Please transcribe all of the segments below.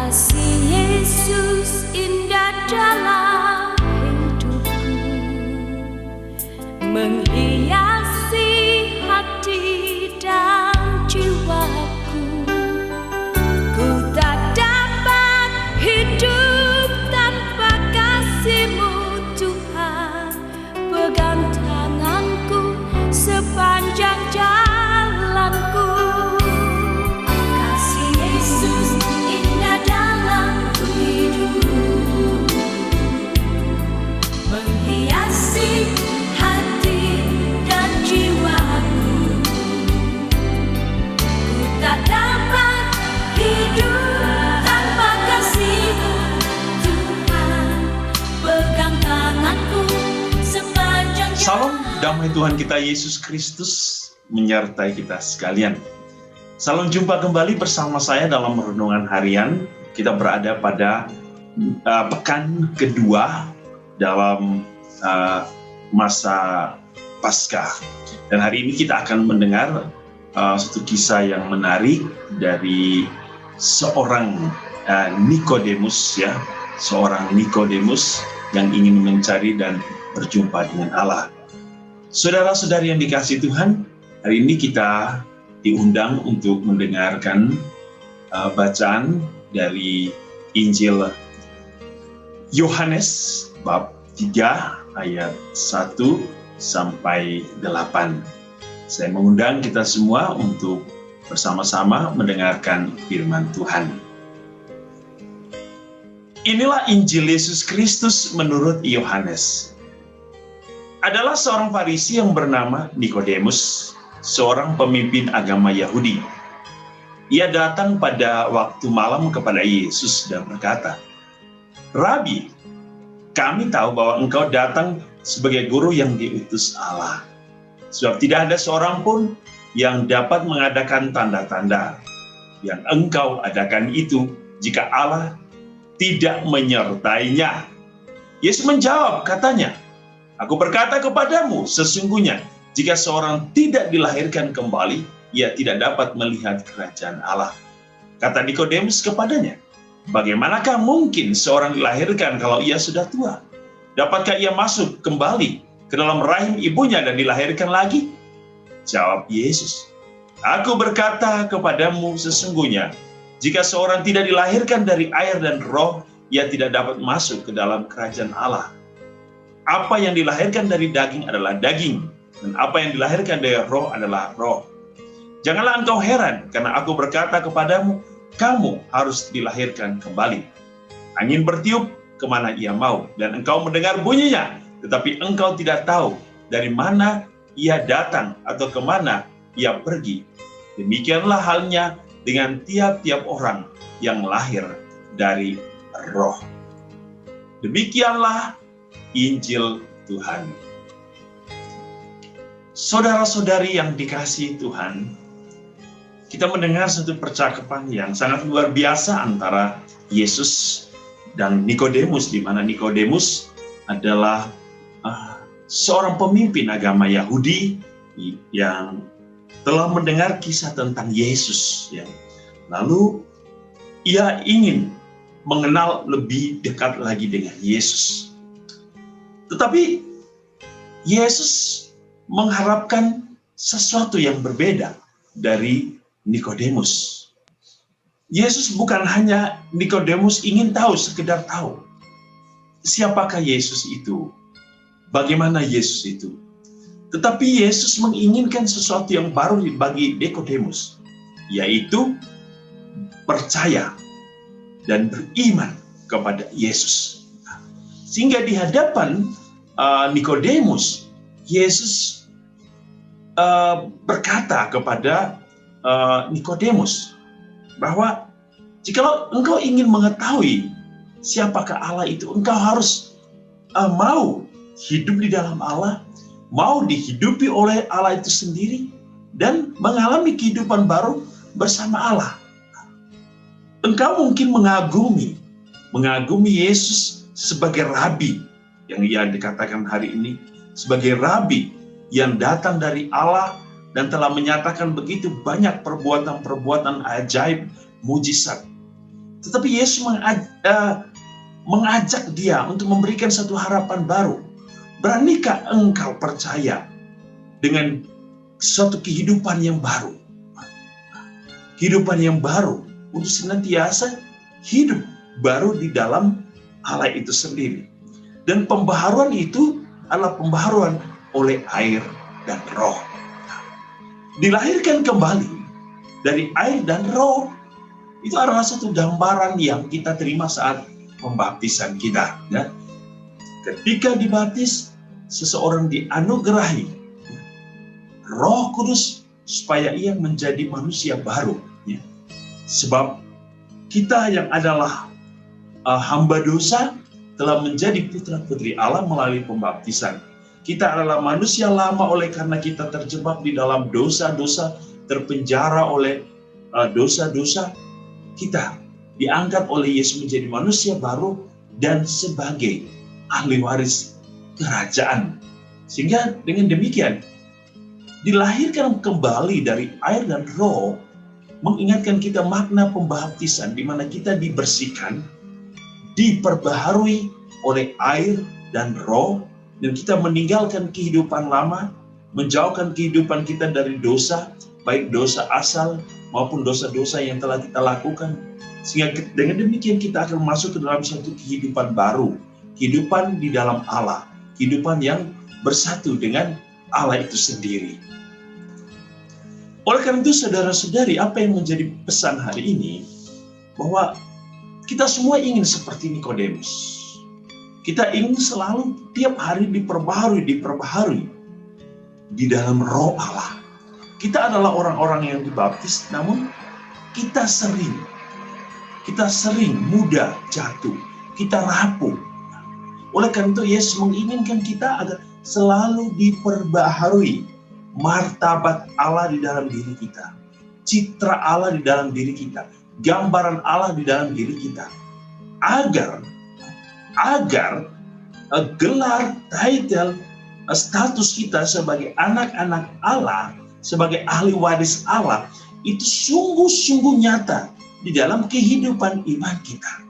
Kasih Yesus indah dalam hidupku, menghiasi hati dan jiwaku. Ku tak dapat hidup tanpa kasih-Mu Tuhan. Pegang tanganku sepanjang jalanku. Kasih Yesus indah dalam hidupku, menghiasi hati dan jiwaku. Ku tak dapat hidup tanpa kasih-Mu Tuhan. Pegang tanganku sepanjang Salam damai Tuhan kita Yesus Kristus menyertai kita sekalian. Salam jumpa kembali bersama saya dalam renungan harian. Kita berada pada pekan kedua dalam masa Paskah. Dan hari ini kita akan mendengar satu kisah yang menarik dari seorang Nikodemus, ya, seorang Nikodemus yang ingin mencari dan berjumpa dengan Allah. Saudara-saudari yang dikasihi Tuhan, hari ini kita diundang untuk mendengarkan bacaan dari Injil Yohanes bab 3 ayat 1 sampai 8. Saya mengundang kita semua untuk bersama-sama mendengarkan firman Tuhan. Inilah Injil Yesus Kristus menurut Yohanes. Adalah seorang Farisi yang bernama Nikodemus, seorang pemimpin agama Yahudi. Ia datang pada waktu malam kepada Yesus dan berkata, "Rabi, kami tahu bahwa engkau datang sebagai guru yang diutus Allah. Sebab tidak ada seorang pun yang dapat mengadakan tanda-tanda yang engkau adakan itu jika Allah tidak menyertainya." Yesus menjawab, katanya, "Aku berkata kepadamu, sesungguhnya jika seorang tidak dilahirkan kembali, ia tidak dapat melihat kerajaan Allah." Kata Nikodemus kepadanya, "Bagaimanakah mungkin seorang dilahirkan kalau ia sudah tua? Dapatkah ia masuk kembali ke dalam rahim ibunya dan dilahirkan lagi?" Jawab Yesus, "Aku berkata kepadamu, sesungguhnya jika seorang tidak dilahirkan dari air dan roh, ia tidak dapat masuk ke dalam kerajaan Allah. Apa yang dilahirkan dari daging adalah daging, dan apa yang dilahirkan dari roh adalah roh. Janganlah engkau heran, karena aku berkata kepadamu, kamu harus dilahirkan kembali. Angin bertiup kemana ia mau, dan engkau mendengar bunyinya, tetapi engkau tidak tahu dari mana ia datang atau kemana ia pergi. Demikianlah halnya dengan tiap-tiap orang yang lahir dari roh." Demikianlah Injil Tuhan. Saudara-saudari yang dikasihi Tuhan, kita mendengar satu percakapan yang sangat luar biasa antara Yesus dan Nikodemus, di mana Nikodemus adalah seorang pemimpin agama Yahudi yang telah mendengar kisah tentang Yesus. Ya. Lalu ia ingin mengenal lebih dekat lagi dengan Yesus. Tetapi Yesus mengharapkan sesuatu yang berbeda dari Nikodemus. Yesus bukan hanya Nikodemus ingin tahu, sekedar tahu. Siapakah Yesus itu? Bagaimana Yesus itu? Tetapi Yesus menginginkan sesuatu yang baru bagi Nikodemus, yaitu percaya dan beriman kepada Yesus. Sehingga di hadapan Nikodemus, Yesus berkata kepada Nikodemus bahwa jikalau engkau ingin mengetahui siapakah Allah itu, engkau harus mau hidup di dalam Allah, mau dihidupi oleh Allah itu sendiri, dan mengalami kehidupan baru bersama Allah. Engkau mungkin mengagumi Yesus sebagai rabi, yang ia dikatakan hari ini sebagai rabi yang datang dari Allah dan telah menyatakan begitu banyak perbuatan-perbuatan ajaib, mujizat. Tetapi Yesus mengajak dia untuk memberikan satu harapan baru. Beranikah engkau percaya dengan suatu kehidupan yang baru? Kehidupan yang baru untuk senantiasa hidup baru di dalam Allah itu sendiri. Dan pembaharuan itu adalah pembaharuan oleh air dan roh. Dilahirkan kembali dari air dan roh itu adalah satu gambaran yang kita terima saat pembaptisan kita. Ya. Ketika dibaptis, seseorang dianugerahi Roh Kudus supaya ia menjadi manusia baru. Ya. Sebab kita yang adalah hamba dosa telah menjadi putra-putri Allah melalui pembaptisan. Kita adalah manusia lama oleh karena kita terjebak di dalam dosa-dosa, terpenjara oleh dosa-dosa. Kita diangkat oleh Yesus menjadi manusia baru dan sebagai ahli waris kerajaan. Sehingga dengan demikian, dilahirkan kembali dari air dan roh, mengingatkan kita makna pembaptisan di mana kita dibersihkan, diperbaharui oleh air dan roh, dan kita meninggalkan kehidupan lama, menjauhkan kehidupan kita dari dosa, baik dosa asal maupun dosa-dosa yang telah kita lakukan. Sehingga dengan demikian kita akan masuk ke dalam satu kehidupan baru, kehidupan di dalam Allah, kehidupan yang bersatu dengan Allah itu sendiri. Oleh karena itu saudara-saudari, apa yang menjadi pesan hari ini, bahwa kita semua ingin seperti Nikodemus. Kita ingin selalu tiap hari diperbaharui di dalam roh Allah. Kita adalah orang-orang yang dibaptis, namun kita sering mudah jatuh, kita rapuh. Oleh karena itu Yesus menginginkan kita agar selalu diperbaharui martabat Allah di dalam diri kita, citra Allah di dalam diri kita, gambaran Allah di dalam diri kita, agar gelar, title, status kita sebagai anak-anak Allah, sebagai ahli waris Allah, itu sungguh-sungguh nyata di dalam kehidupan iman kita.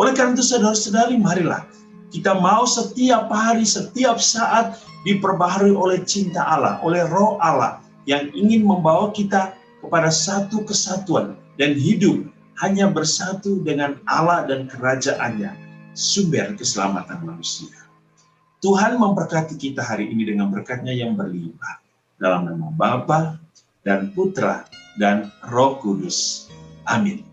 Oleh karena itu saudara-saudari, marilah kita mau setiap hari, setiap saat diperbaharui oleh cinta Allah, oleh roh Allah yang ingin membawa kita kepada satu kesatuan dan hidup hanya bersatu dengan Allah dan kerajaannya, sumber keselamatan manusia. Tuhan memberkati kita hari ini dengan berkat-Nya yang berlimpah. Dalam nama Bapa dan Putra dan Roh Kudus. Amin.